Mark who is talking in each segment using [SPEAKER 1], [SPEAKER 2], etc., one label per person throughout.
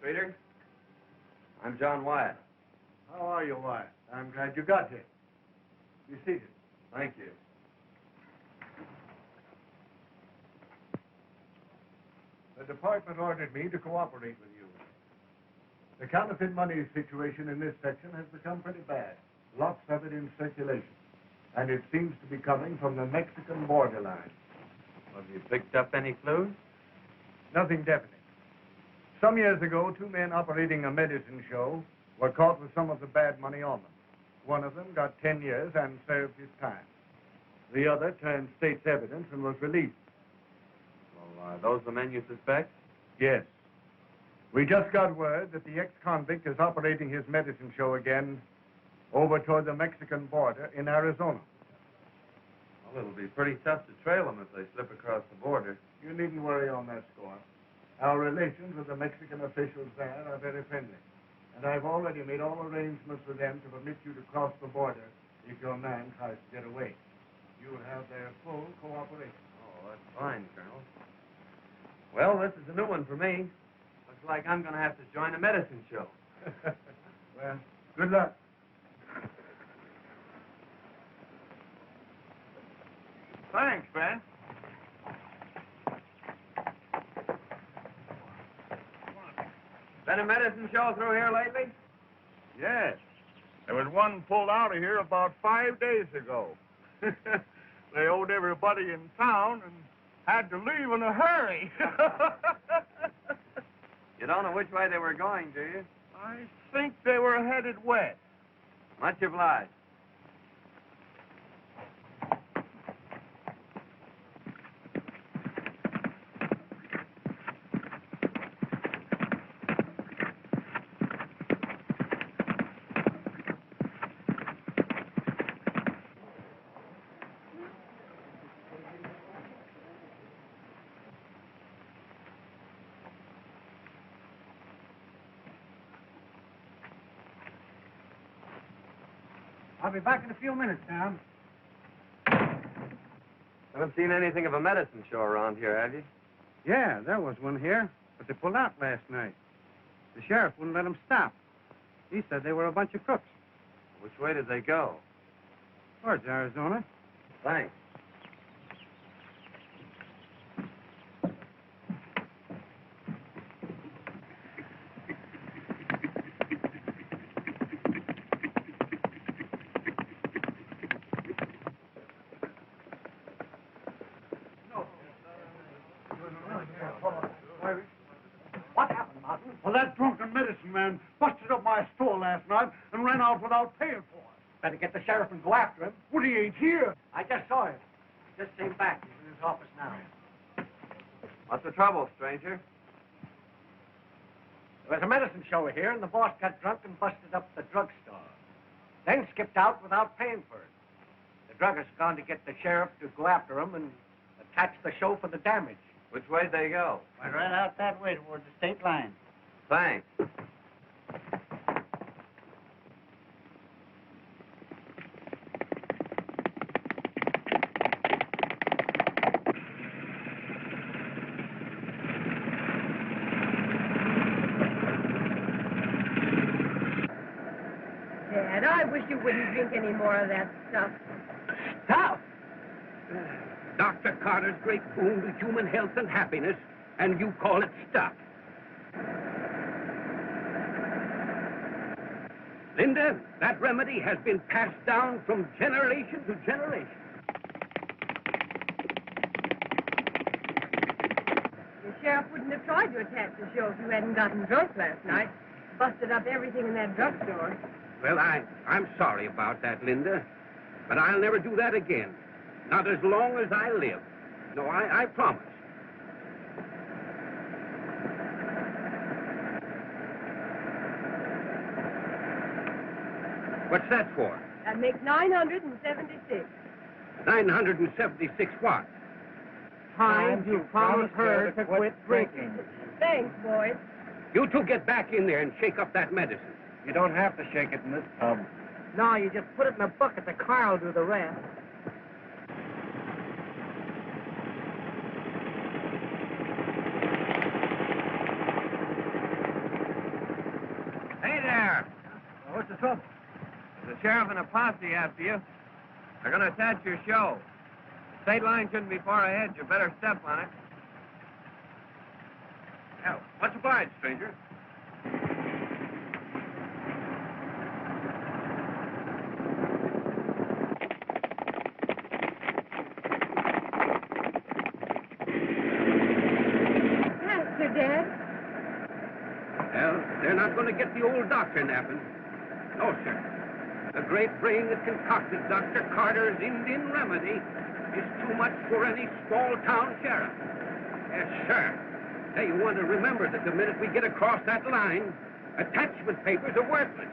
[SPEAKER 1] Peter. I'm John Wyatt.
[SPEAKER 2] How are you, Wyatt? I'm glad you got here. Be seated.
[SPEAKER 1] Thank you.
[SPEAKER 2] The department ordered me to cooperate with you. The counterfeit money situation in this section has become pretty bad. Lots of it in circulation. And it seems to be coming from the Mexican borderline.
[SPEAKER 1] Have you picked up any clues?
[SPEAKER 2] Nothing definite. Some years ago, 2 men operating a medicine show were caught with some of the bad money on them. One of them got 10 years and served his time. The other turned state's evidence and was released.
[SPEAKER 1] Well, are those the men you suspect?
[SPEAKER 2] Yes. We just got word that the ex-convict is operating his medicine show again over toward the Mexican border in Arizona.
[SPEAKER 1] Well, it'll be pretty tough to trail them if they slip across the border.
[SPEAKER 2] You needn't worry on that score. Our relations with the Mexican officials there are very friendly. And I've already made all arrangements with them to permit you to cross the border if your man tries to get away. You'll have their full cooperation.
[SPEAKER 1] Oh, that's fine, Colonel. Well, this is a new one for me. Looks like I'm going to have to join a medicine show.
[SPEAKER 2] Well, good luck.
[SPEAKER 3] Thanks, Ben.
[SPEAKER 1] Been a medicine show through here lately?
[SPEAKER 3] Yes. There was one pulled out of here about 5 days ago. They owed everybody in town and had to leave in a hurry.
[SPEAKER 1] You don't know which way they were going, do you?
[SPEAKER 3] I think they were headed west.
[SPEAKER 1] Much obliged.
[SPEAKER 4] I'll be back in a few minutes, Sam.
[SPEAKER 1] Haven't seen anything of a medicine show around here, have you?
[SPEAKER 4] Yeah, there was one here, but they pulled out last night. The sheriff wouldn't let them stop. He said they were a bunch of crooks.
[SPEAKER 1] Which way did they go?
[SPEAKER 4] Towards Arizona.
[SPEAKER 1] Thanks.
[SPEAKER 4] What happened, Martin? Well, that drunken medicine man busted up my store last night and ran out without paying for it. Better get the sheriff and go after him. Well, he ain't here. I just saw him. He just came back. He's in his office now.
[SPEAKER 1] What's the trouble, stranger?
[SPEAKER 4] There was a medicine show here, and the boss got drunk and busted up the drugstore. Then skipped out without paying for it. The druggist's gone to get the sheriff to go after him and attach the show for the damage.
[SPEAKER 1] Which way'd they go?
[SPEAKER 5] Went right out that way towards the state line.
[SPEAKER 1] Thanks.
[SPEAKER 6] Dad, I wish you wouldn't drink any more of that stuff.
[SPEAKER 7] Stop! Dr. Carter's great boon to human health and happiness, and you call it stuff. Linda, that remedy has been passed down from generation to generation.
[SPEAKER 6] The sheriff wouldn't have tried to attack the show if you hadn't gotten drunk last night. Busted up everything in that drugstore.
[SPEAKER 7] Well, I'm sorry about that, Linda, but I'll never do that again. Not as long as I live. No, I promise. What's that for?
[SPEAKER 6] That makes 976.
[SPEAKER 7] 976 what?
[SPEAKER 5] Times you promised her to quit drinking.
[SPEAKER 6] Thanks, boys.
[SPEAKER 7] You two get back in there and shake up that medicine.
[SPEAKER 4] You don't have to shake it in this tub.
[SPEAKER 5] No, you just put it in a bucket. The car will do the rest.
[SPEAKER 1] there.
[SPEAKER 4] What's the trouble?
[SPEAKER 1] There's a sheriff and a posse after you. They're going to attach your show. The state line shouldn't be far ahead. You better step on it.
[SPEAKER 7] Yeah, much obliged, stranger.
[SPEAKER 6] Faster, Dad.
[SPEAKER 7] Well, they're not going to get the old doctor napping. No, sir. The great brain that concocted Dr. Carter's Indian remedy is too much for any small-town sheriff. Yes, sir. Hey, you want to remember that the minute we get across that line, attachment papers are worthless.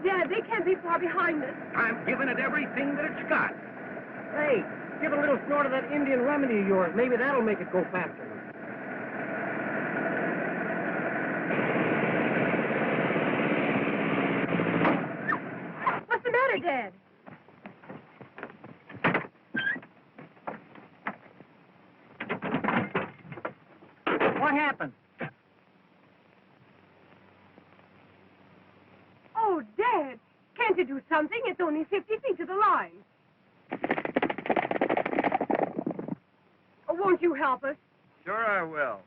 [SPEAKER 6] Dad, they can't be far behind us.
[SPEAKER 7] I'm giving it everything that it's got.
[SPEAKER 5] Hey, give a little snort of that Indian remedy of yours. Maybe that'll make it go faster.
[SPEAKER 6] What's the matter, Dad?
[SPEAKER 5] What happened?
[SPEAKER 6] Oh, Dad, can't you do something? It's only 50 feet to the line. Oh, won't you help us?
[SPEAKER 1] Sure I will.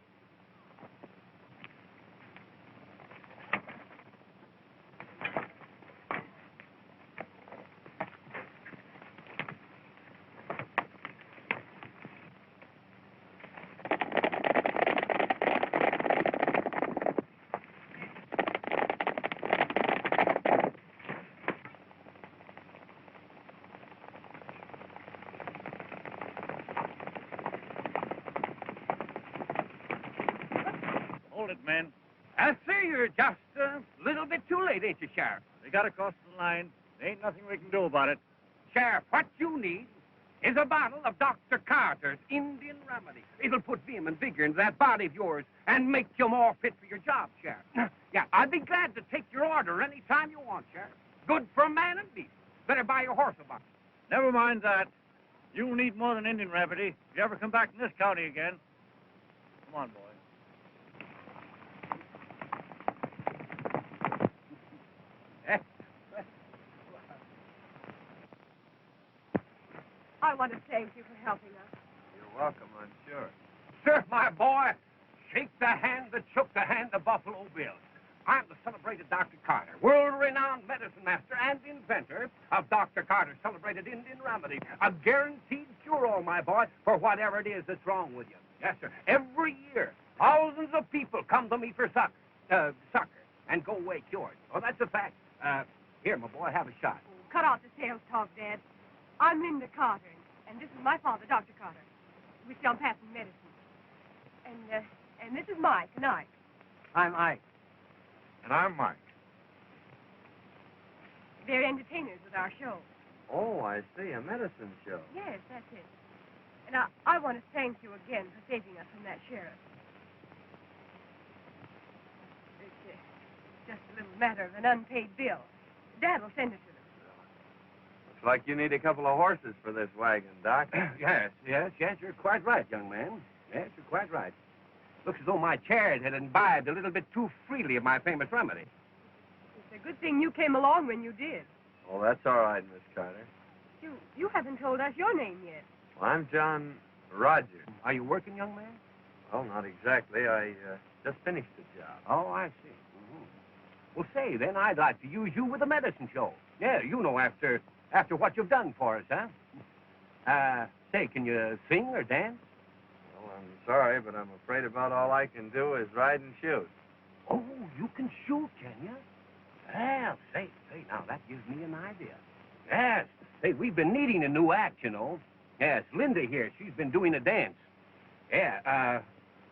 [SPEAKER 4] Hold it, men.
[SPEAKER 7] I see you're just a little bit too late, ain't you, Sheriff?
[SPEAKER 4] They got across the line. There ain't nothing we can do about it.
[SPEAKER 7] Sheriff, what you need is a bottle of Dr. Carter's Indian remedy. It'll put vim and vigor into that body of yours and make you more fit for your job, Sheriff. Yeah, I'd be glad to take your order any time you want, Sheriff. Good for man and beast. Better buy your horse a bottle.
[SPEAKER 4] Never mind that. You'll need more than Indian remedy if you ever come back in this county again. Come on, boy.
[SPEAKER 6] I want to thank you for helping us.
[SPEAKER 1] You're welcome, I'm sure.
[SPEAKER 7] Sir, my boy, shake the hand that shook the hand of Buffalo Bill. I'm the celebrated Dr. Carter, world-renowned medicine master and inventor of Dr. Carter's celebrated Indian remedy. A guaranteed cure-all, my boy, for whatever it is that's wrong with you. Yes, sir. Every year, thousands of people come to me for succor and go away cured. Oh, that's a fact. Here, my boy, have a shot.
[SPEAKER 6] Oh, cut out the sales talk, Dad. I'm Linda Carter, and this is my father, Dr. Carter. We sell patent medicine. And this is Mike and Ike.
[SPEAKER 5] I'm Ike.
[SPEAKER 3] And I'm Mike.
[SPEAKER 6] They're entertainers with our show.
[SPEAKER 1] Oh, I see. A medicine show.
[SPEAKER 6] Yes, that's it. And I want to thank you again for saving us from that sheriff. It's just a little matter of an unpaid bill. Dad will send it to them.
[SPEAKER 1] Looks like you need a couple of horses for this wagon, Doc.
[SPEAKER 7] Yes, you're quite right, young man. Yes, you're quite right. Looks as though my chariot had imbibed a little bit too freely of my famous remedy.
[SPEAKER 6] It's a good thing you came along when you did.
[SPEAKER 1] Oh, that's all right, Miss Carter.
[SPEAKER 6] You haven't told us your name yet.
[SPEAKER 1] Well, I'm John Rogers.
[SPEAKER 7] Are you working, young man?
[SPEAKER 1] Well, not exactly. I just finished the job.
[SPEAKER 7] Oh, I see. Mm-hmm. Well, say, then, I'd like to use you with a medicine show. Yeah, you know, after what you've done for us, huh? Say, can you sing or dance?
[SPEAKER 1] Well, I'm sorry, but I'm afraid about all I can do is ride and shoot.
[SPEAKER 7] Oh, you can shoot, can you? Well, say, now, that gives me an idea. Yes. Say, we've been needing a new act, you know. Yes, Linda here, she's been doing a dance. Yeah,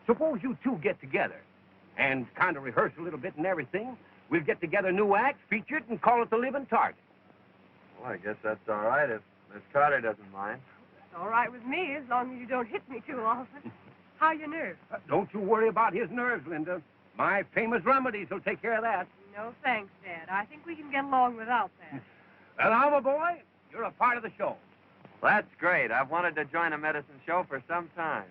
[SPEAKER 7] suppose you two get together and kind of rehearse a little bit and everything, we'll get together a new act, feature it, and call it The Living Target.
[SPEAKER 1] Well, I guess that's all right if Miss Carter doesn't mind.
[SPEAKER 6] It's all right with me as long as you don't hit me too often. How are your nerves?
[SPEAKER 7] Don't you worry about his nerves, Linda. My famous remedies will take care of that.
[SPEAKER 6] No thanks, Dad. I think we can get along without that.
[SPEAKER 7] Well, now, my boy, you're a part of the show.
[SPEAKER 1] That's great. I've wanted to join a medicine show for some time.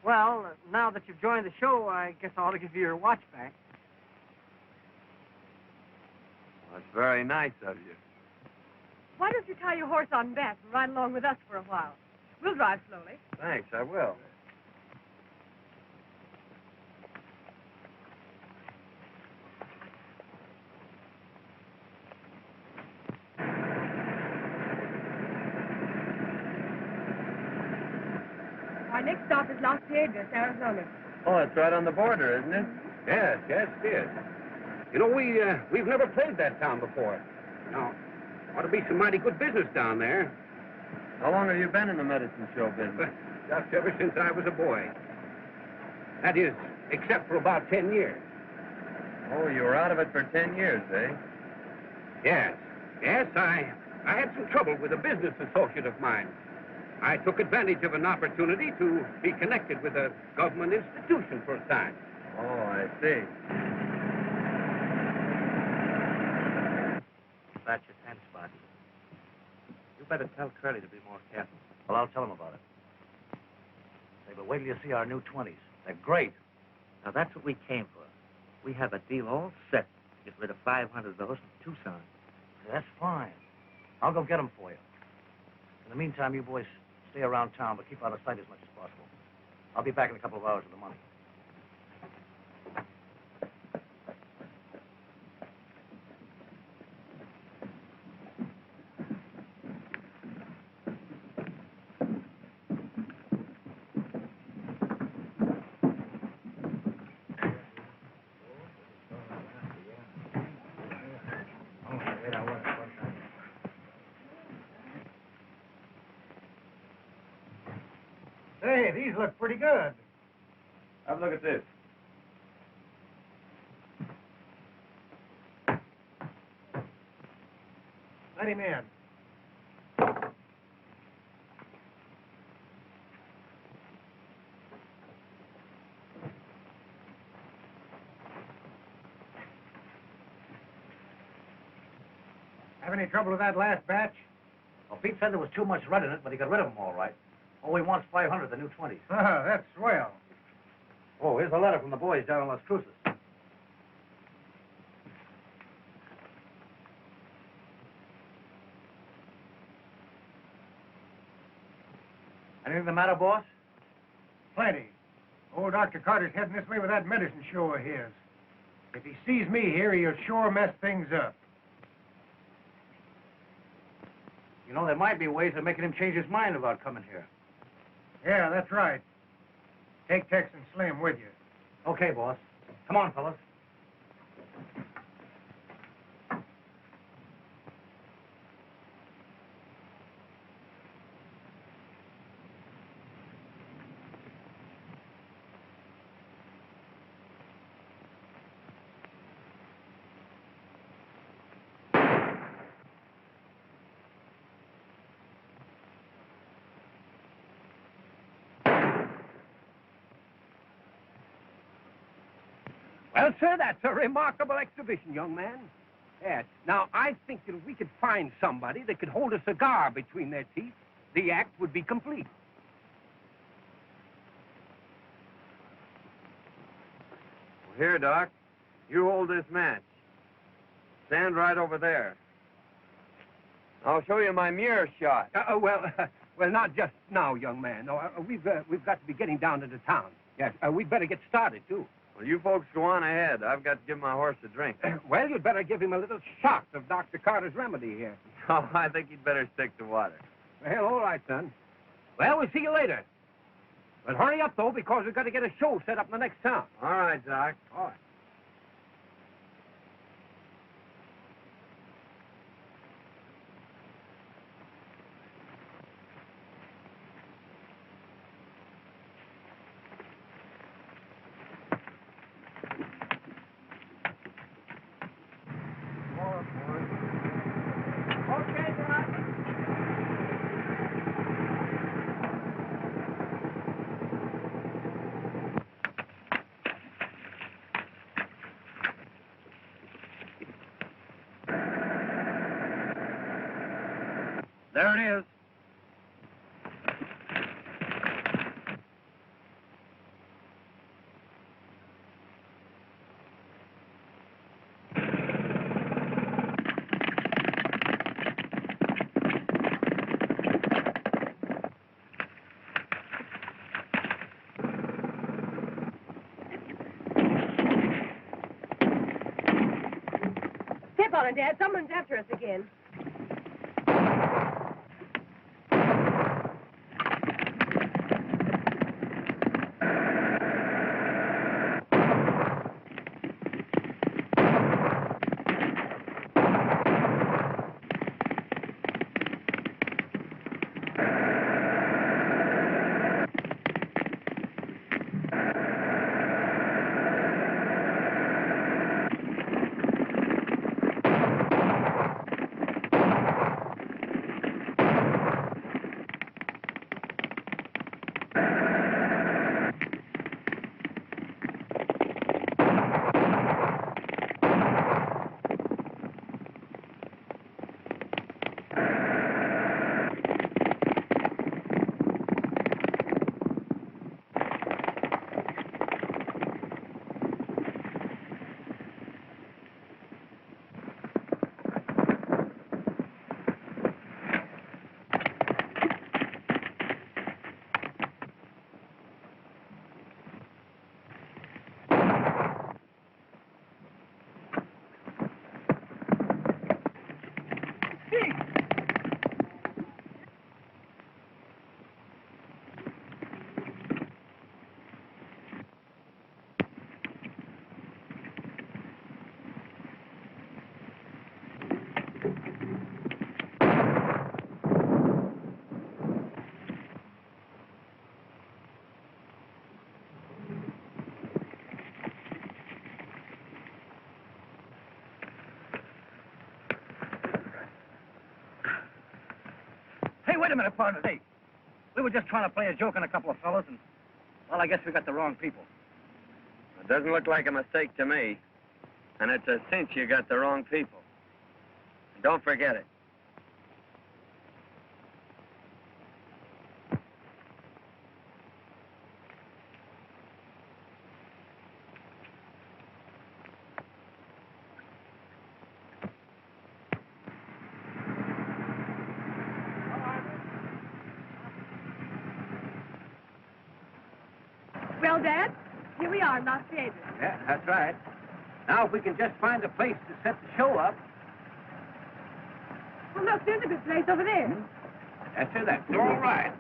[SPEAKER 5] Well, now that you've joined the show, I guess I ought to give you your watch back.
[SPEAKER 1] Well, that's very nice of you.
[SPEAKER 6] Why don't you tie your horse on back and ride along with us for a while? We'll drive slowly.
[SPEAKER 1] Thanks, I will.
[SPEAKER 6] Our next stop is Las Piedras, Arizona.
[SPEAKER 1] Oh, it's right on the border, isn't it?
[SPEAKER 7] Yes, it is. You know, we've never played that town before. Now, ought to be some mighty good business down there.
[SPEAKER 1] How long have you been in the medicine show business?
[SPEAKER 7] Just ever since I was a boy. That is, except for about 10 years.
[SPEAKER 1] Oh, you were out of it for 10 years, eh?
[SPEAKER 7] Yes. Yes, I had some trouble with a business associate of mine. I took advantage of an opportunity to be connected with a government institution for a time.
[SPEAKER 1] Oh, I see.
[SPEAKER 8] That's your 10 spot. You better tell Curly to be more careful. Well, I'll tell him about it. Say, but wait till you see our new 20s. They're great. Now, that's what we came for. We have a deal all set. Get rid of 500 of those from Tucson. That's fine. I'll go get them for you. In the meantime, you boys stay around town, but keep out of sight as much as possible. I'll be back in a couple of hours with the money.
[SPEAKER 4] Hey, these look pretty good.
[SPEAKER 1] Have a look at this.
[SPEAKER 4] Let him in. Have any trouble with that last batch?
[SPEAKER 8] Well, Pete said there was too much red in it, but he got rid of them all right. All he wants 500, the new 20s.
[SPEAKER 4] Ah, that's swell.
[SPEAKER 8] Oh, here's a letter from the boys down in Las Cruces. Anything the matter, boss?
[SPEAKER 4] Plenty. Old Dr. Carter's heading this way with that medicine show of his. If he sees me here, he'll sure mess things up.
[SPEAKER 8] You know, there might be ways of making him change his mind about coming here.
[SPEAKER 4] Yeah, that's right. Take Tex and Slim with you.
[SPEAKER 8] Okay, boss. Come on, fellas.
[SPEAKER 7] Well, sir, that's a remarkable exhibition, young man. Yes. Now, I think that if we could find somebody that could hold a cigar between their teeth, the act would be complete.
[SPEAKER 1] Well, here, Doc. You hold this match. Stand right over there. I'll show you my mirror shot.
[SPEAKER 7] Well, not just now, young man. No, we've got to be getting down into town. Yes, we'd better get started, too.
[SPEAKER 1] Well, you folks go on ahead. I've got to give my horse a drink.
[SPEAKER 7] Well, you'd better give him a little shot of Dr. Carter's remedy here.
[SPEAKER 1] Oh, I think he'd better stick to water.
[SPEAKER 7] Well, all right, son. Well, we'll see you later. But hurry up, though, because we've got to get a show set up in the next town.
[SPEAKER 1] All right, Doc.
[SPEAKER 7] All right. There it is.
[SPEAKER 6] Step on it, Dad. Someone's after us again.
[SPEAKER 8] Hey, wait a minute, partner. Hey, we were just trying to play a joke on a couple of fellas, and, well, I guess we got the wrong people.
[SPEAKER 1] It doesn't look like a mistake to me. And it's a cinch you got the wrong people. And don't forget it.
[SPEAKER 6] Well, Dad, here we are in Las Vegas.
[SPEAKER 7] Yeah, that's right. Now, if we can just find a place to set the show up.
[SPEAKER 6] Well, look, there's a good place over there.
[SPEAKER 7] That's it. That's all right.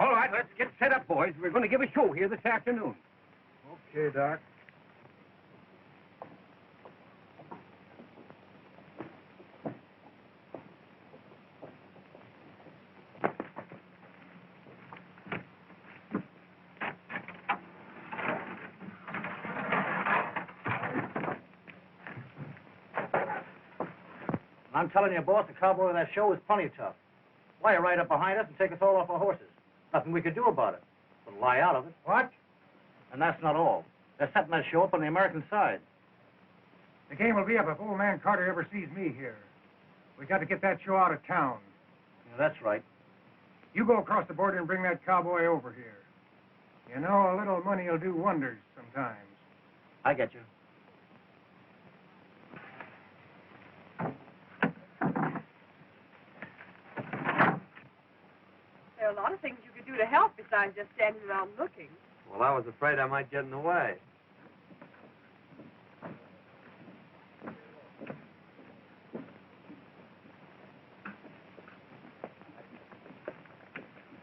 [SPEAKER 7] All right, let's get set up, boys. We're going to give a show here this afternoon.
[SPEAKER 2] Okay, Doc.
[SPEAKER 8] I'm telling you, boss, the cowboy of that show is plenty tough. Why, right up behind us and take us all off our horses. Nothing we could do about it. But lie out of it.
[SPEAKER 4] What?
[SPEAKER 8] And that's not all. They're setting that show up on the American side.
[SPEAKER 4] The game will be up if old man Carter ever sees me here. We got to get that show out of town.
[SPEAKER 8] Yeah, that's right.
[SPEAKER 4] You go across the border and bring that cowboy over here. You know, a little money will do wonders sometimes.
[SPEAKER 8] I get you.
[SPEAKER 6] There are a lot of things you could do to help besides just standing around looking.
[SPEAKER 1] Well, I was afraid I might get in the way.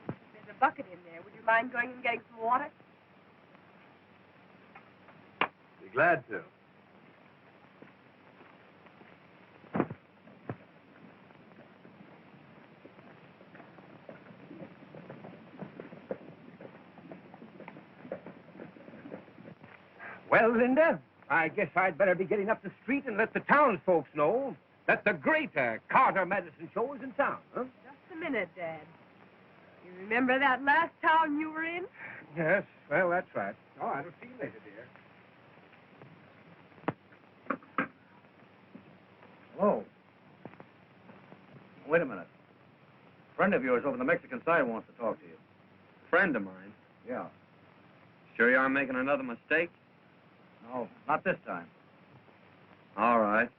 [SPEAKER 6] There's a bucket in there. Would you mind going and getting some water?
[SPEAKER 1] Be glad to.
[SPEAKER 7] Well, Linda, I guess I'd better be getting up the street and let the townsfolk know that the great Carter Medicine Show is in town, huh?
[SPEAKER 6] Just a minute, Dad. You remember that last town you were in?
[SPEAKER 7] Yes, well, that's right. All right, I'll see you later, dear.
[SPEAKER 8] Hello. Wait a minute. A friend of yours over on the Mexican side wants to talk to you.
[SPEAKER 1] Friend of mine.
[SPEAKER 8] Yeah.
[SPEAKER 1] Sure you aren't making another mistake?
[SPEAKER 8] No, not this time.
[SPEAKER 1] All right.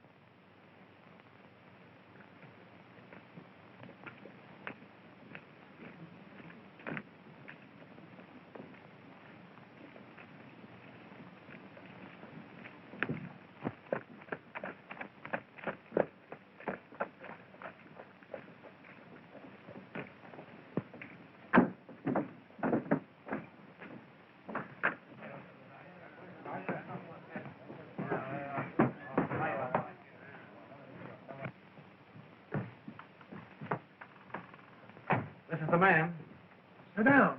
[SPEAKER 4] This is the man. Sit down.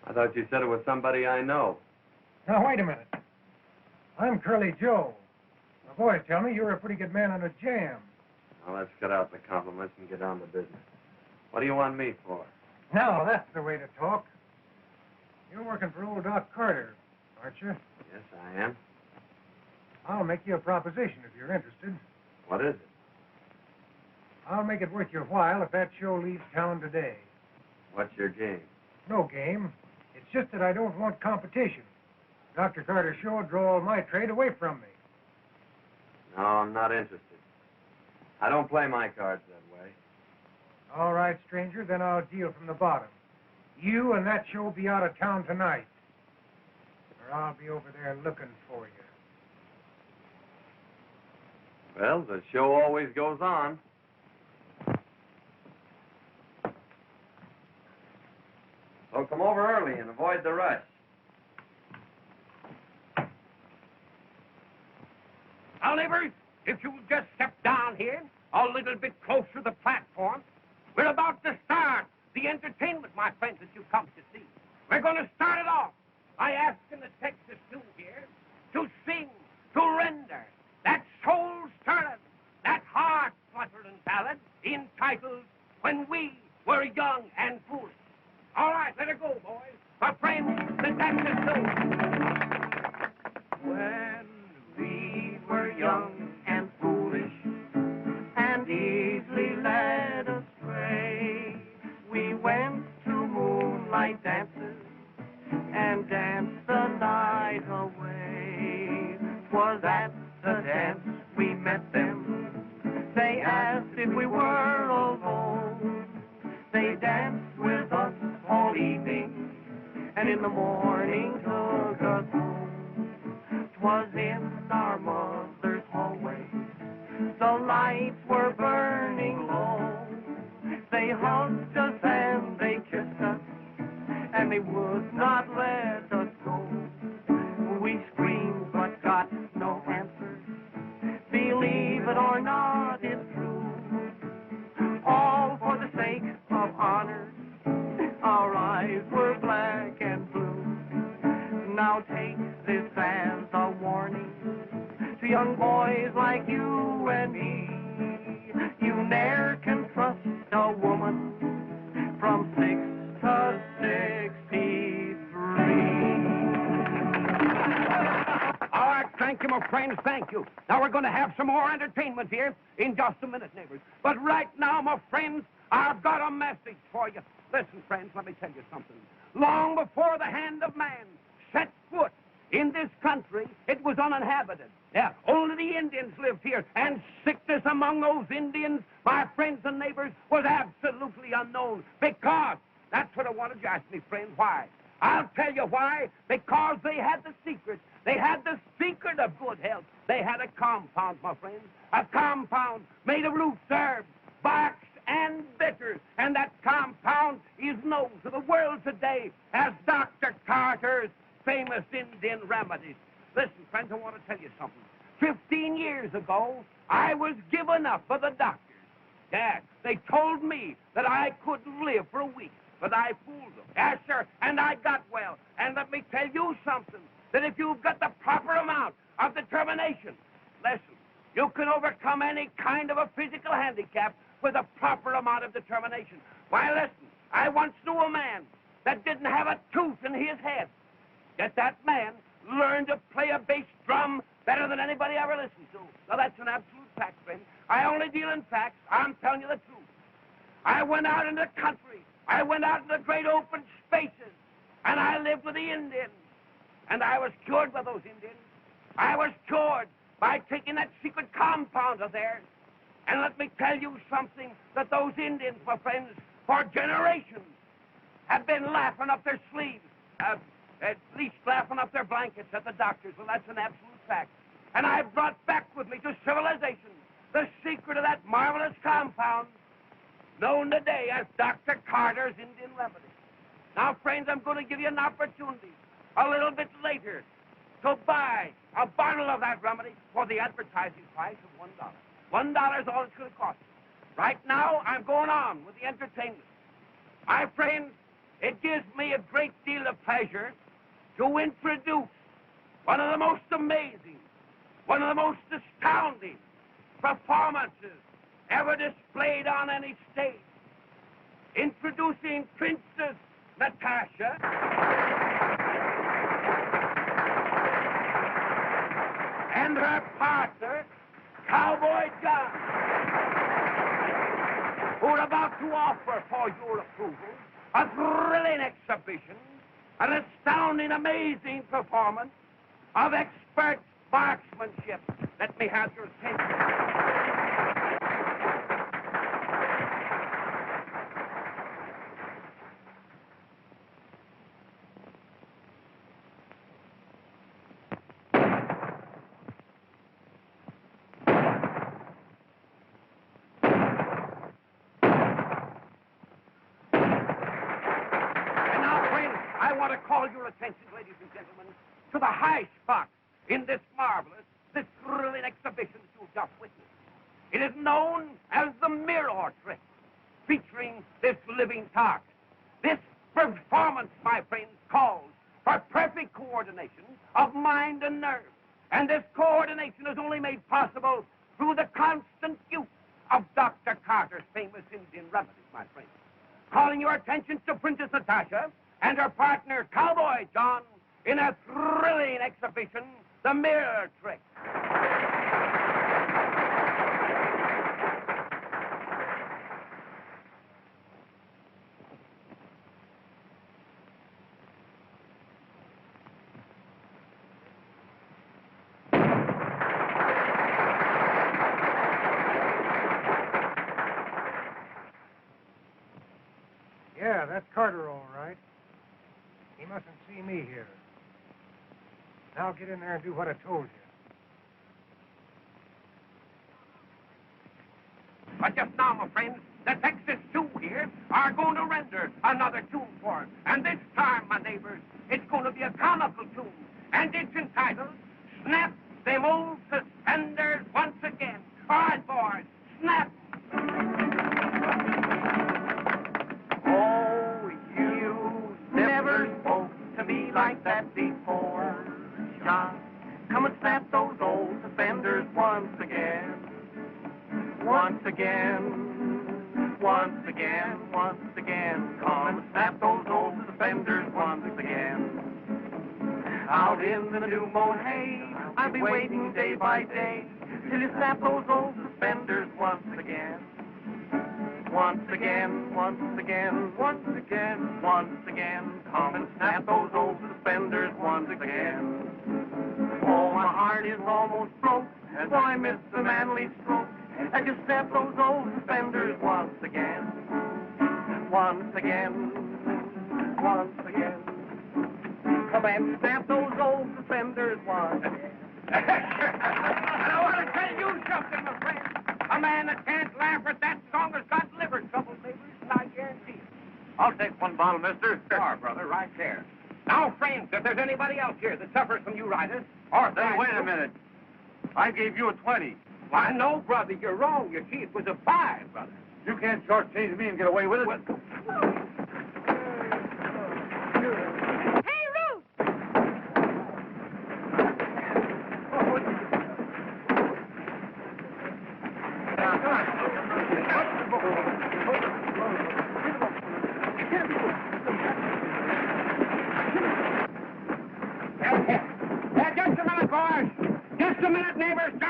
[SPEAKER 1] I thought you said it was somebody I know.
[SPEAKER 9] Now, wait a minute. I'm Curly Joe. The boys tell me you're a pretty good man on a jam.
[SPEAKER 1] Now, let's cut out the compliments and get down to business. What do you want me for?
[SPEAKER 9] Now, that's the way to talk. You're working for old Doc Carter, aren't you?
[SPEAKER 1] Yes, I am.
[SPEAKER 9] I'll make you a proposition if you're interested.
[SPEAKER 1] What is it?
[SPEAKER 9] I'll make it worth your while if that show leaves town today.
[SPEAKER 1] What's your game?
[SPEAKER 9] No game. It's just that I don't want competition. Dr. Carter's show will draw all my trade away from me.
[SPEAKER 1] No, I'm not interested. I don't play my cards that way.
[SPEAKER 9] All right, stranger, then I'll deal from the bottom. You and that show will be out of town tonight. Or I'll be over there looking for you.
[SPEAKER 1] Well, the show always goes on. So come over early and avoid the rush.
[SPEAKER 7] Now, neighbors, if you'll just step down here a little bit closer to the platform, we're about to start the entertainment, my friends, that you've come to see. We're going to start it off by asking the Texas Stew here to sing, to render that soul-stirring, that heart-fluttering ballad entitled When We Were Young and Foolish. All right, let her go, boys. My friends, the Texas Stew.
[SPEAKER 10] When we were young and foolish and easily led astray, we went to moonlight dances and danced the night away. 'Twas at the dance we met them. They asked if we were alone. They danced with us all evening and in the morning took us home. 'Twas in our mother's hallway. The lights were burning low. They hugged us and they kissed us, and they would not let us go. We screamed but got no answer. Believe it or not, it's true. All for the sake of honor. Our eyes were black and blue. Now take this as a warning to young boys like you and me. You ne'er can trust a woman from 6 to 63.
[SPEAKER 7] All right, thank you, my friends, thank you. Now we're going to have some more entertainment here in just a minute, neighbors. But right now, my friends, I've got a message for you. Listen, friends, let me tell you something. Long before the hand of man set foot in this country, it was uninhabited. Yeah, only the Indians lived here, and sickness among those Indians, my friends and neighbors, was absolutely unknown. Because, that's what I wanted you to ask me, friend, why? I'll tell you why. Because they had the secret. They had the secret of good health. They had a compound, my friends. A compound made of roots, herbs, barks, and bitters. And that compound is known to the world today as Dr. Carter's famous Indian remedies. Listen, friends, I want to tell you something. 15 years ago, I was given up by the doctors. Yeah, they told me that I couldn't live for a week, but I fooled them. Yes, sir, and I got well. And let me tell you something. that if you've got the proper amount of determination, listen, you can overcome any kind of a physical handicap with a proper amount of determination. Why, listen, I once knew a man that didn't have a tooth in his head. Yet that man learned to play a bass drum better than anybody ever listened to. Now, that's an absolute fact, friend. I only deal in facts. I'm telling you the truth. I went out in the country. I went out in the great open spaces, and I lived with the Indians. And I was cured by those Indians. I was cured by taking that secret compound of theirs. And let me tell you something, that those Indians, my friends, for generations, have been laughing up their sleeves, at least laughing up their blankets at the doctors. Well, that's an absolute fact. And I brought back with me to civilization the secret of that marvelous compound known today as Dr. Carter's Indian Remedy. Now, friends, I'm going to give you an opportunity a little bit later to buy a bottle of that remedy for the advertising price of $1. $1 is all it's going to cost you. Right now, I'm going on with the entertainment. My friends, it gives me a great deal of pleasure to introduce one of the most amazing, one of the most astounding performances ever displayed on any stage. Introducing Princess Natasha and her partner, Cowboy John, who are about to offer for your approval a thrilling exhibition, an astounding, amazing performance of expert marksmanship. Let me have your attention. Attention, ladies and gentlemen, to the high spot in this marvelous, this thrilling exhibition that you've just witnessed. It is known as the mirror trick, featuring this living target. This performance, my friends, calls for perfect coordination of mind and nerve. And this coordination is only made possible through the constant use of Dr. Carter's famous Indian remedies, my friends. Calling your attention to Princess Natasha and her partner, Cowboy John, in a thrilling exhibition, the mirror trick.
[SPEAKER 9] Yeah, that's Carter, all right. He mustn't see me here. Now get in there and do what I told you.
[SPEAKER 7] But just now, my friends, the Texas Two here are going to render another tune for us. And this time, my neighbors, it's going to be a comical tune. And it's entitled, Snap Them Old Suspenders Once Again. All right, boys, snap.
[SPEAKER 10] Oh, you never spoke to me like that before, John. Come and snap those old suspenders once again. Once again, once again, once again. Come and snap those old suspenders once again. Out in the new mown hay, I'll be waiting day by day till you snap those old suspenders once again. Once again, once again, once again, once again. Come and snap those old suspenders once again. Oh, my heart is almost broke as I miss the manly stroke. I just snap those old suspenders once again. Once again, once again. Come and snap those old suspenders once again.
[SPEAKER 7] And I want to tell you something, my friend. A man that can't laugh at that song has got liver trouble, neighbors, and I guarantee it.
[SPEAKER 3] I'll take one bottle, mister.
[SPEAKER 7] Sure, brother, right there. Now, friends, if there's anybody else here that suffers from uritis, or...
[SPEAKER 3] Then wait a minute. I gave you a 20.
[SPEAKER 7] Why, no, brother, you're wrong. You see, it was a 5, brother.
[SPEAKER 3] You can't shortchange me and get away with it.
[SPEAKER 6] Hey, Ruth!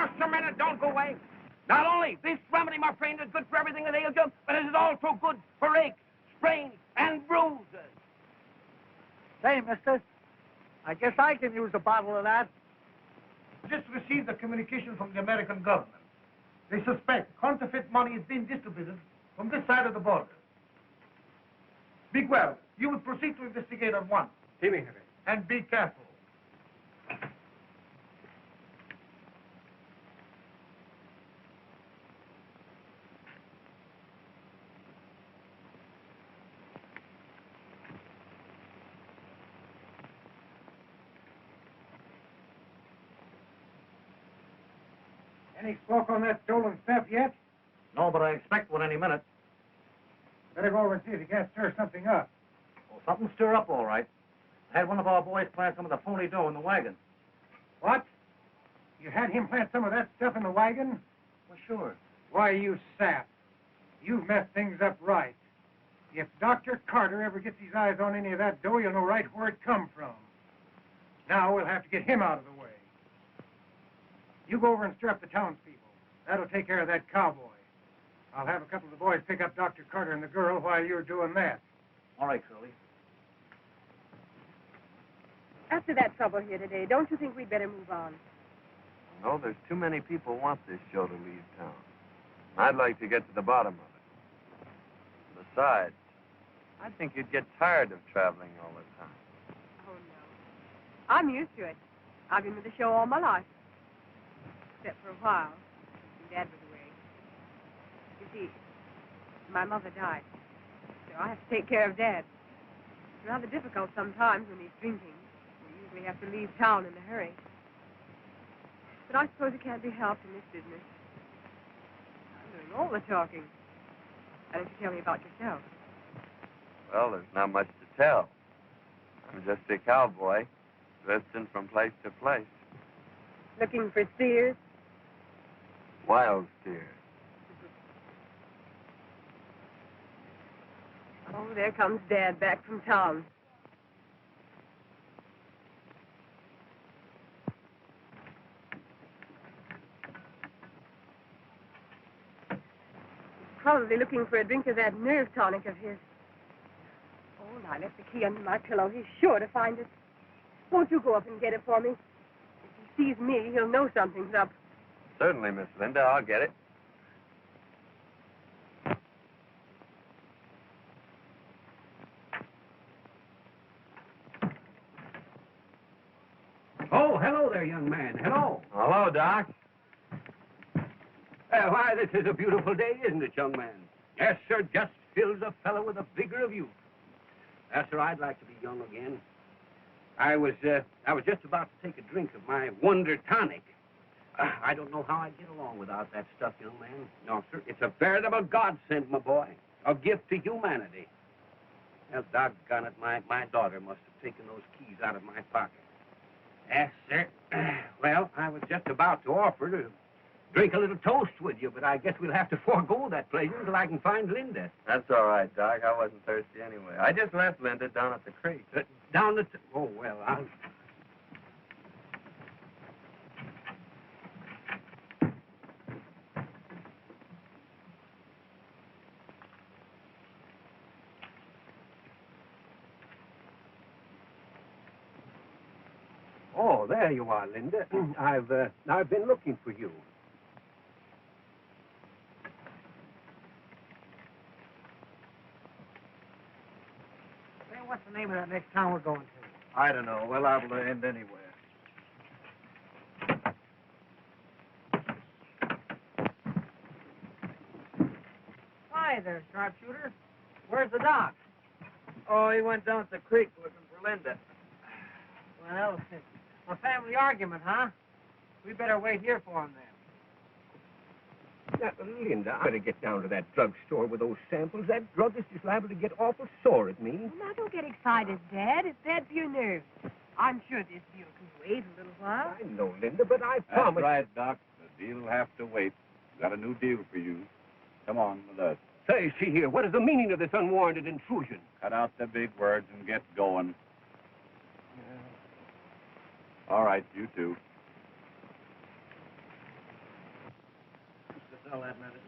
[SPEAKER 7] just a minute. Don't go away. Not only this remedy, my friend, is good for everything that ails you, but it is also good for aches, sprains, and bruises.
[SPEAKER 4] Say, mister, I guess I can use a bottle of that. Just received a communication from the American government. They suspect counterfeit money is being distributed from this side of the border. Bigwell, you will proceed to investigate at once. And be careful.
[SPEAKER 9] Any smoke on that stolen stuff yet?
[SPEAKER 8] No, but I expect one any minute.
[SPEAKER 9] Better go over and see if you can't stir something up.
[SPEAKER 8] Well, something stir up all right. I had one of our boys plant some of the phony dough in the wagon.
[SPEAKER 9] What? You had him plant some of that stuff in the wagon?
[SPEAKER 8] Well, sure.
[SPEAKER 9] Why, you sap. You've messed things up right. If Dr. Carter ever gets his eyes on any of that dough, you'll know right where it come from. Now we'll have to get him out of the way. You go over and stir up the townspeople. That'll take care of that cowboy. I'll have a couple of the boys pick up Dr. Carter and the girl while you're doing that.
[SPEAKER 8] All right, Curly.
[SPEAKER 6] After that trouble here today, don't you think we'd better move on?
[SPEAKER 1] No, there's too many people want this show to leave town. I'd like to get to the bottom of it. Besides, I think you'd get tired of traveling all the time.
[SPEAKER 6] Oh, no. I'm used to it. I've been with the show all my life. Except for a while, when Dad was away. You see, my mother died, so I have to take care of Dad. It's rather difficult sometimes when he's drinking. We usually have to leave town in a hurry. But I suppose it can't be helped in this business. I'm doing all the talking. Why don't you tell me about yourself?
[SPEAKER 1] Well, there's not much to tell. I'm just a cowboy, drifting from place to place.
[SPEAKER 6] Looking for steers?
[SPEAKER 1] Wild steers.
[SPEAKER 6] Oh, there comes Dad back from town. He's probably looking for a drink of that nerve tonic of his. Oh, I left the key under my pillow. He's sure to find it. Won't you go up and get it for me? If he sees me, he'll know something's up.
[SPEAKER 1] Certainly, Miss Linda. I'll get it.
[SPEAKER 7] Oh, hello there, young man. Hello.
[SPEAKER 1] Hello, Doc.
[SPEAKER 7] Why, this is a beautiful day, isn't it, young man? Yes, sir, just fills a fellow with a vigor of youth. Yes, sir, I'd like to be young again. I was just about to take a drink of my Wonder Tonic. I don't know how I'd get along without that stuff, young man. No, sir, it's a veritable godsend, my boy. A gift to humanity. Well, doggone it, my daughter must have taken those keys out of my pocket. Yes, sir. Well, I was just about to offer to drink a little toast with you, but I guess we'll have to forego that pleasure until I can find Linda.
[SPEAKER 1] That's all right, Doc. I wasn't thirsty anyway. I just left Linda down at the creek.
[SPEAKER 7] Down the... Oh, well, I'll... Oh, there you are, Linda. I've been looking for you.
[SPEAKER 5] Say, what's the name of that next town we're going to?
[SPEAKER 3] I don't know. We're liable to end anywhere.
[SPEAKER 5] Hi there, sharpshooter. Where's the doc?
[SPEAKER 1] Oh, he went down to the creek looking for Linda.
[SPEAKER 5] Well, a family argument, huh? We better wait here for him then.
[SPEAKER 7] Linda, I better get down to that drugstore with those samples. That druggist is liable to get awful sore at me.
[SPEAKER 6] Well, now, don't get excited, Dad. It's bad for your nerves. I'm sure this deal can wait a little while.
[SPEAKER 7] I know, Linda, but I promised...
[SPEAKER 3] That's right, Doc. The deal will have to wait. Got a new deal for you. Come on with us.
[SPEAKER 7] Say, see here, what is the meaning of this unwarranted intrusion?
[SPEAKER 3] Cut out the big words and get going. All right, you two.
[SPEAKER 4] sell that medicine.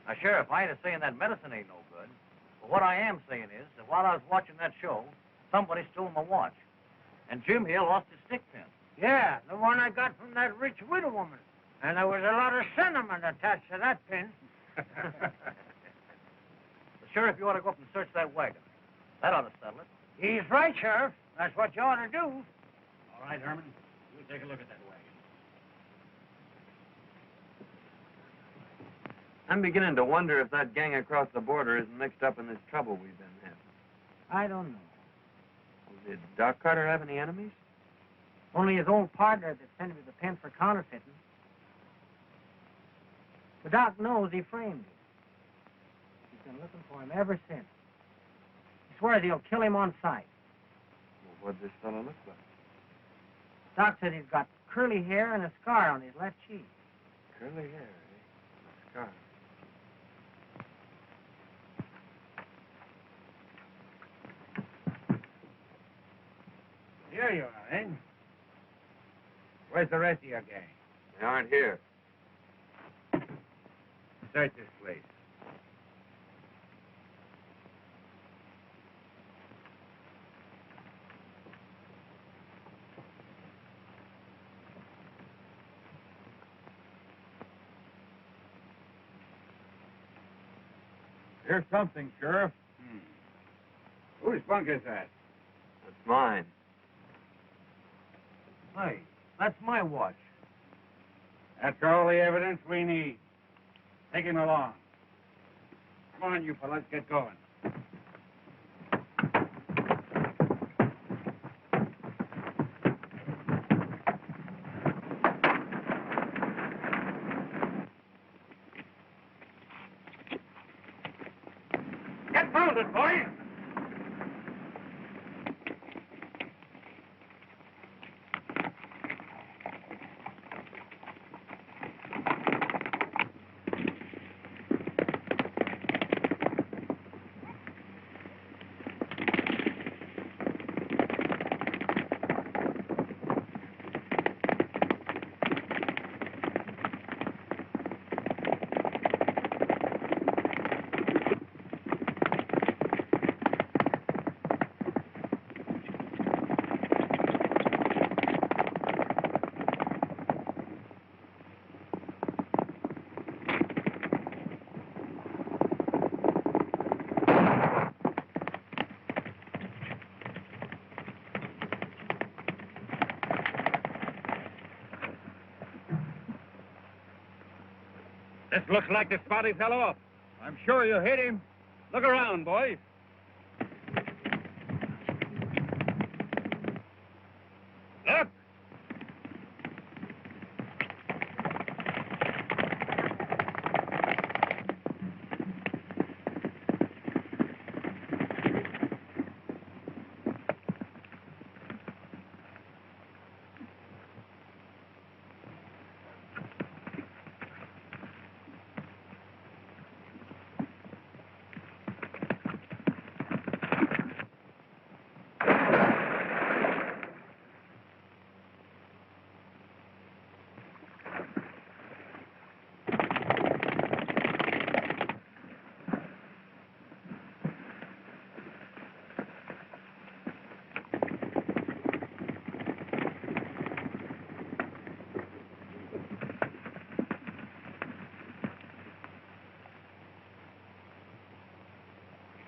[SPEAKER 8] Now, Sheriff, I ain't saying that medicine ain't no good. But what I am saying is that while I was watching that show, somebody stole my watch. And Jim here lost his stick pin.
[SPEAKER 5] Yeah, the one I got from that rich widow woman. And there was a lot of sentiment attached to that pin.
[SPEAKER 8] Sheriff, you ought to go up and search that wagon. That ought to settle it.
[SPEAKER 5] He's right, Sheriff. That's what you ought to do.
[SPEAKER 4] All right, Herman. We'll take a look at that wagon.
[SPEAKER 1] I'm beginning to wonder if that gang across the border isn't mixed up in this trouble we've been having.
[SPEAKER 5] I don't know.
[SPEAKER 1] Well, did Doc Carter have any enemies?
[SPEAKER 5] Only his old partner that sent him to the pen for counterfeiting. The doc knows he framed him. He's been looking for him ever since. He swears he'll kill him on sight.
[SPEAKER 1] Well, what'd this fellow look like?
[SPEAKER 5] Doc said he's got curly hair and a scar on his left cheek.
[SPEAKER 1] Curly hair, eh? A scar.
[SPEAKER 9] Here you are, eh? Where's the rest of your gang?
[SPEAKER 1] They aren't here.
[SPEAKER 9] Search this place. Here's something, Sheriff. Whose bunk is that?
[SPEAKER 1] That's mine.
[SPEAKER 5] Hey, that's my watch.
[SPEAKER 9] That's all the evidence we need. Take him along. Come on, you fellas, get going. Get mounted, boys! This looks like the spot he fell off. I'm sure you hit him. Look around, boys. Look!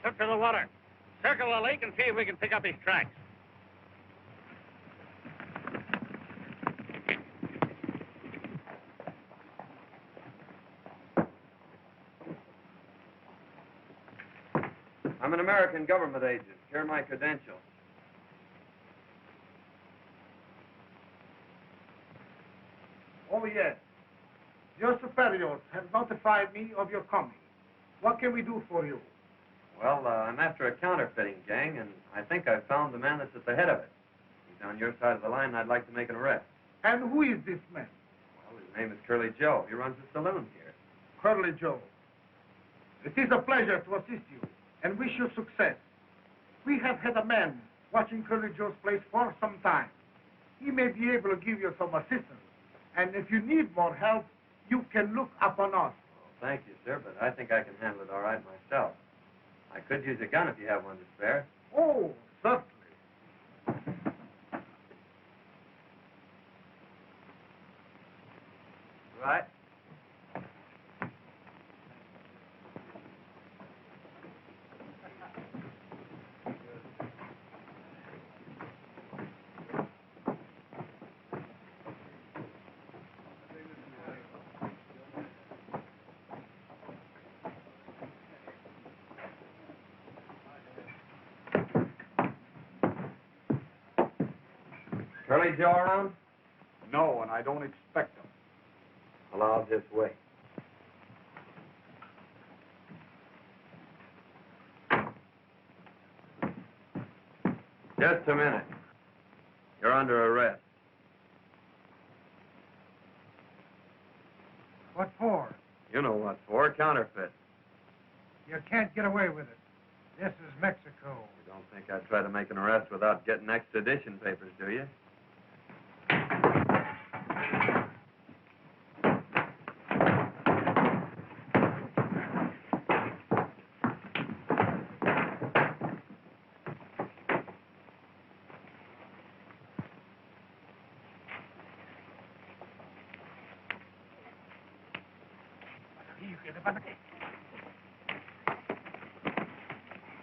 [SPEAKER 9] Up to the water. Circle the lake and see if we can pick up his tracks.
[SPEAKER 1] I'm an American government agent. Here are my credentials.
[SPEAKER 2] Oh, yes. Your superiors have notified me of your coming. What can we do for you?
[SPEAKER 1] Well, I'm after a counterfeiting gang, and I think I've found the man that's at the head of it. He's on your side of the line, and I'd like to make an arrest.
[SPEAKER 2] And who is this man?
[SPEAKER 1] Well, his name is Curly Joe. He runs a saloon here.
[SPEAKER 2] Curly Joe. It is a pleasure to assist you, and wish you success. We have had a man watching Curly Joe's place for some time. He may be able to give you some assistance. And if you need more help, you can look upon us.
[SPEAKER 1] Thank you, sir, but I think I can handle it all right myself. I could use a gun if you have one to spare.
[SPEAKER 9] Oh, certainly.
[SPEAKER 1] Right. Curly Joe around?
[SPEAKER 3] No, and I don't expect them.
[SPEAKER 1] Well, I'll just wait. Just a minute. You're under arrest.
[SPEAKER 9] What for?
[SPEAKER 1] You know what for. Counterfeit.
[SPEAKER 9] You can't get away with it. This is Mexico.
[SPEAKER 1] You don't think I'd try to make an arrest without getting extradition papers, do you?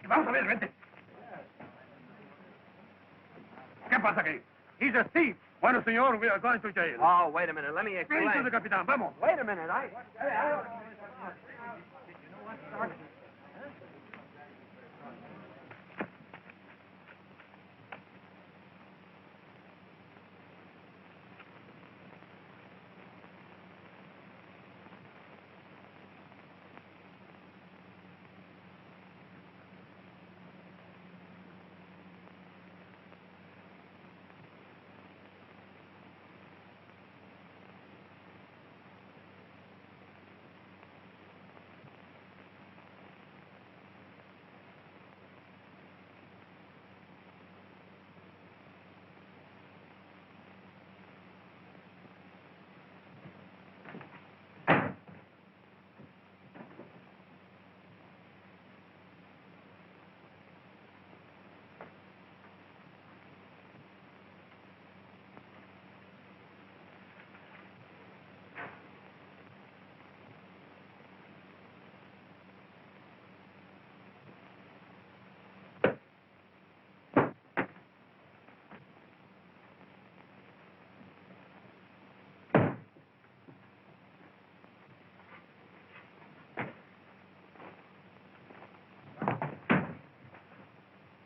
[SPEAKER 7] Vamos a ver, vente. ¿Qué pasa aquí? He's a thief. Bueno, señor, we are going to jail.
[SPEAKER 1] Oh, wait a minute. Let me explain.
[SPEAKER 7] Ven to the capitán, vamos.
[SPEAKER 1] Wait a minute.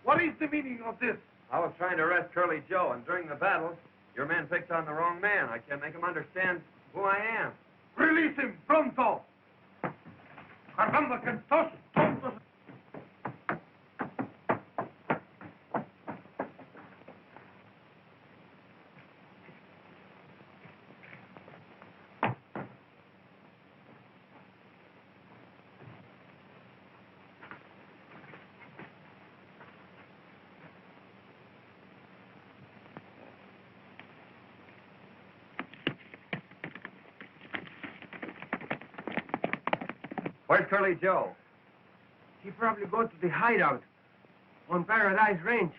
[SPEAKER 7] What is the meaning of this?
[SPEAKER 1] I was trying to arrest Curly Joe, and during the battle, your man picked on the wrong man. I can't make him understand who I am.
[SPEAKER 7] Release him, pronto. Caramba, que estos tontos.
[SPEAKER 1] Where's Curly Joe?
[SPEAKER 11] He probably go to the hideout on Paradise Range,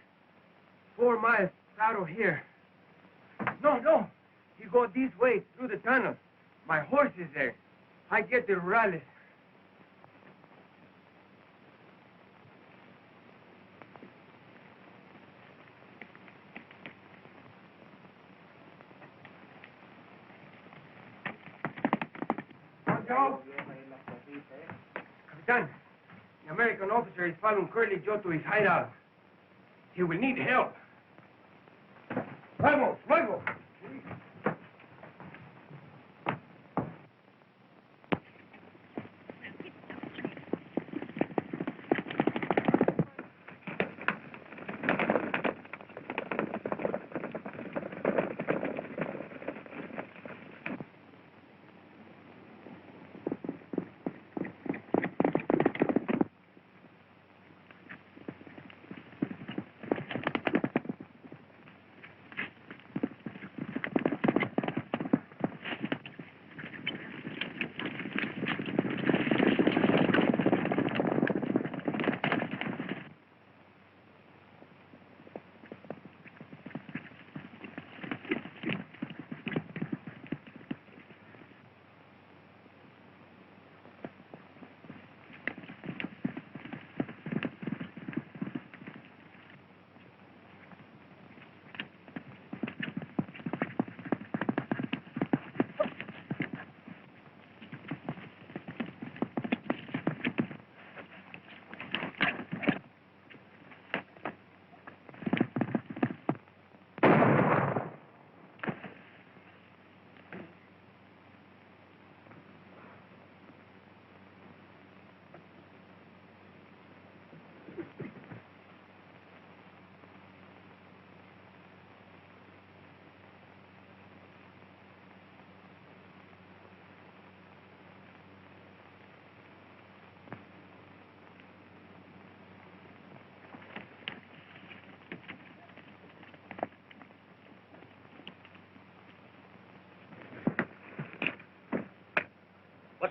[SPEAKER 11] 4 miles out of here. No. He go this way through the tunnel. My horse is there. I get the rurales. Capitan, the American officer is following Curly Joe to his hideout. He will need help.
[SPEAKER 7] Vamos, luego.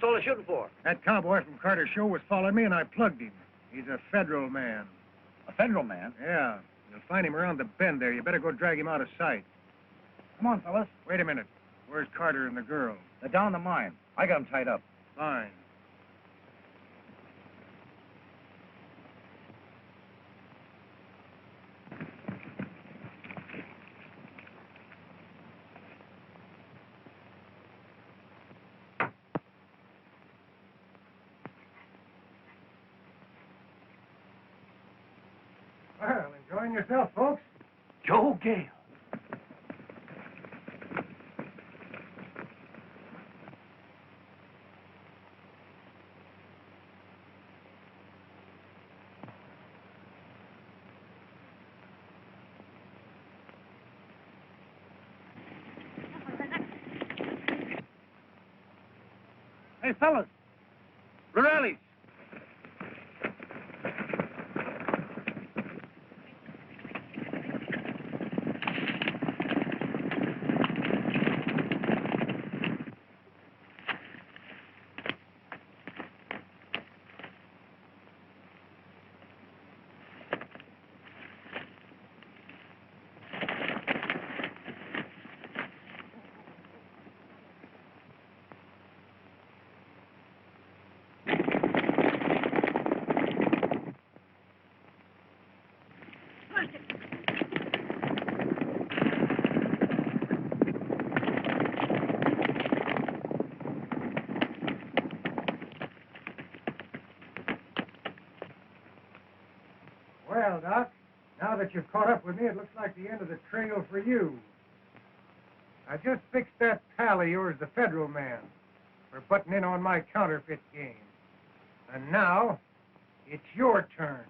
[SPEAKER 8] What's all the shooting for?
[SPEAKER 9] That cowboy from Carter's show was following me, and I plugged him. He's a federal man.
[SPEAKER 8] A federal man?
[SPEAKER 9] Yeah. You'll find him around the bend there. You better go drag him out of sight.
[SPEAKER 5] Come on, fellas.
[SPEAKER 9] Wait a minute. Where's Carter and the girl?
[SPEAKER 8] They're down the mine. I got them tied up.
[SPEAKER 9] Fine. Well, enjoying yourself, folks?
[SPEAKER 7] Joe Gale.
[SPEAKER 9] Hey, fellas. Rurales. Well, Doc, now that you've caught up with me, it looks like the end of the trail for you. I just fixed that pal of yours, the federal man, for butting in on my counterfeit game. And now, it's your turn.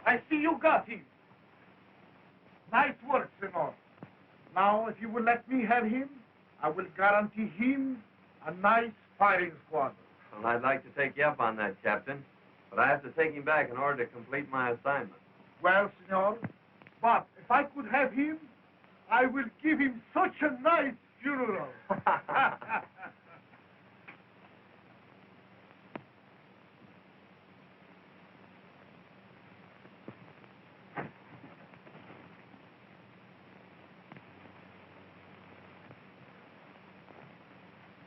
[SPEAKER 3] I see you got him. Nice work, senor. Now, if you will let me have him, I will guarantee him a nice firing squad.
[SPEAKER 1] Well, I'd like to take you up on that, Captain, but I have to take him back in order to complete my assignment.
[SPEAKER 3] Well, senor, but if I could have him, I will give him such a nice funeral.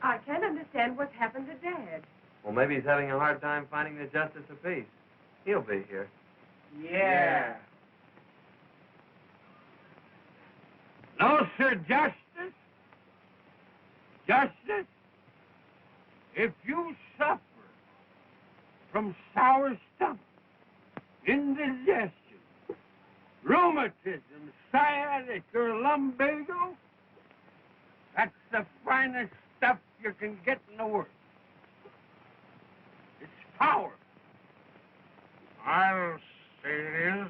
[SPEAKER 6] I can't understand what's happened to Dad.
[SPEAKER 1] Well, maybe he's having a hard time finding the justice of peace. He'll be here.
[SPEAKER 3] Yeah.
[SPEAKER 7] No, sir, Justice. Justice, if you suffer from sour stomach, indigestion, rheumatism, sciatic, or lumbago, that's the finest stuff you can get in the world. It's
[SPEAKER 3] power. I'll say it is